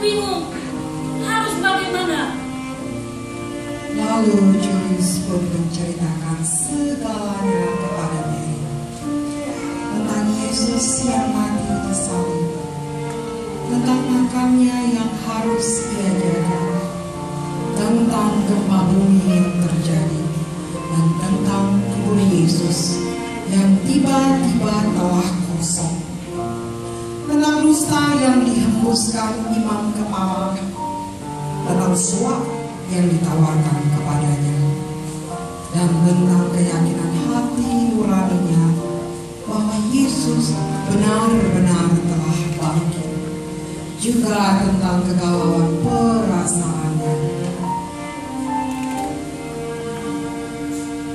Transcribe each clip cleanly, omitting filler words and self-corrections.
bingung. Harus bagaimana? Lalu Julius pun menceritakan segalanya kepada Mary tentang Yesus yang mati di salib, tentang makamnya yang harus ia jaga, tentang gempa bumi yang terjadi, dan tentang kubur Yesus yang tiba-tiba telah kosong, tentang dusta yang dihembuskan imam kepala, tentang suap yang ditawarkan kepadanya, dan tentang keyakinan hati nuraninya bahwa Yesus benar-benar telah bangkit, juga tentang kegalauan perasaannya.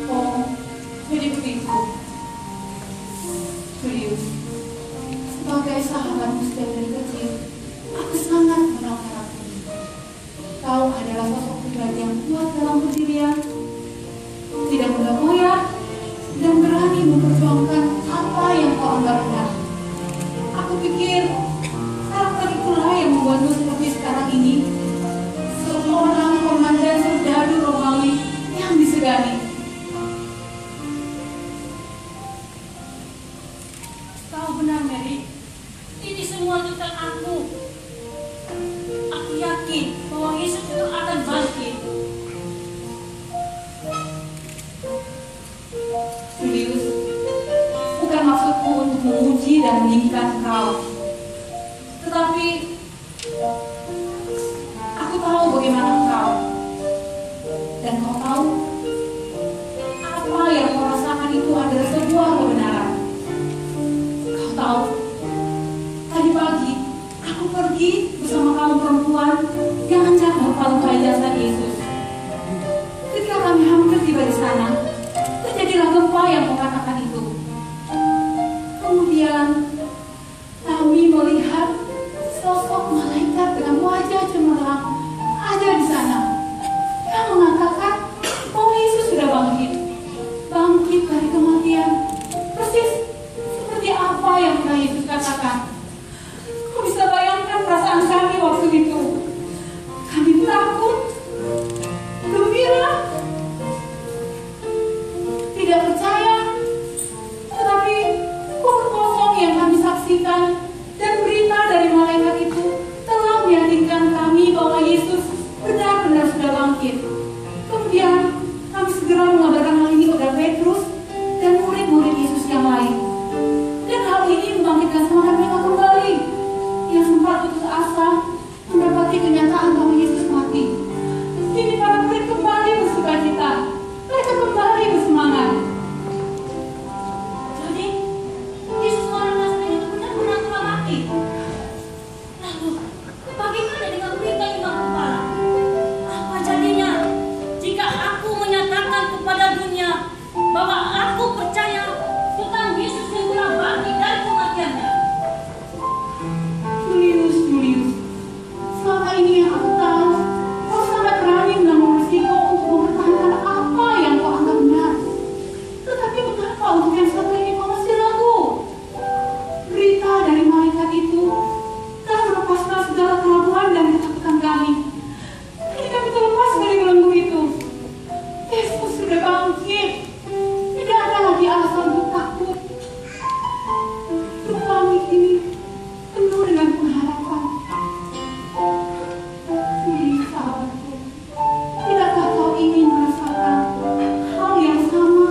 Oh, jadi begitu. Julius, sebagai sahabatmu sejak dari kecil, aku sangat mengenal karaktermu. Kau adalah sosok pribadi yang kuat dalam pendirian, tidak mudah goyah, dan berani memperjuangkan apa yang kau anggap benar. Aku pikir karakter itulah yang membuatmu seperti sekarang ini, seorang komandan serdadu Romawi yang disegani. Kau benar, Mary. Ini semua tentang aku. Aku yakin bahwa Yesus itu akan bangkit. Julius, bukan maksudku untuk menguji dan meninggikan kau. Tetapi, aku tahu bagaimana kau. Dan kau tahu, apa yang kau rasakan itu adalah sebuah kebenaran. Kau tahu, tadi pagi, aku pergi bersama kaum perempuan yang hendak memperlukan jasad Yesus. Ketika kami hampir tiba di sana, terjadilah gempa yang kau katakan itu. Kemudian kami melihat sosok malaikat dengan wajah cemerlang ada di sana yang mengatakan bahwa Yesus sudah bangkit dari kematian, persis seperti apa yang Tuhan Yesus katakan. Kau bisa bayangkan perasaan kami waktu itu? Kami takut, gembira, tidak percaya, tetapi kubur kosong yang kami saksikan dan berita dari malaikat itu telah meyakinkan kami bahwa Yesus benar-benar sudah bangkit. Kemudian kami segera mengabarkan hal ini kepada Petrus dan murid-murid Yesus yang lain. Dan hal ini membangkitkan semangat mereka kembali yang sempat putus asa mendapati kenyataan bahwa Yesus mati. Kini para murid kembali bersukacita. Mereka kembali bersemangat. Jadi, Yesus orang Nazaret itu benar-benar telah mati. Lalu, bagaimana dengan berita imam kepala? Apa jadinya jika aku menyatakan kepada dunia bahwa aku percaya tentang Yesus yang telah bangkit dari kematiannya? Julius, selama ini yang aku tahu, kau sangat berani menanggung risiko untuk mempertahankan apa yang kau anggap benar. Tetapi mengapa untuk yang satu ini kau masih ragu? Berita dari malaikat itu telah melepaskan segala keraguan dan ketakutan kami. Kini kami terlepas dari belenggu itu. Yesus sudah bangkit. Tidak ada lagi alasan untuk takut. Hidup kami kini penuh dengan pengharapan. Jadi sahabatku, tidakkah kau ingin merasakan hal yang sama,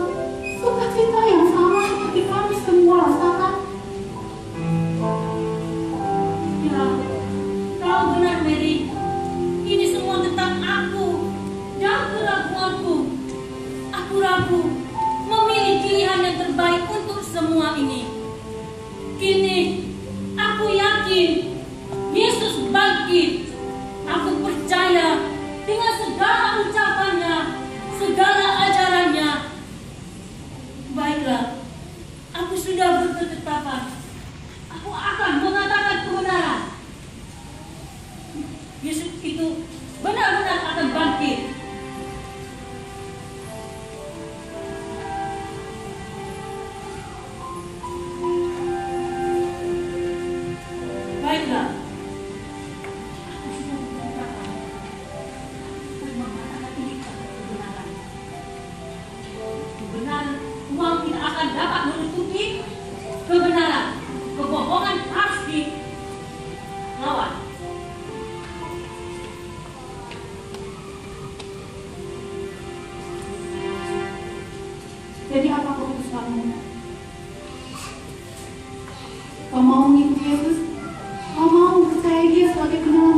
sukacita yang sama seperti kami semua rasakan? Ya, kau benar, Mary. Ini semua tentang aku dan keraguanku. Aku ragu memilih pilihan yang terbaik untuk semua ini. Kini, aku yakin Yesus bangkit. Aku percaya dengan segala ucapannya, segala ajarannya. Baiklah, aku sudah berketetapan. Aku akan mengatakan kebenaran. Yesus itu benar-benar akan bangkit. Baiklah, aku untuk Yesus, kau mau percaya Dia sebagai penolong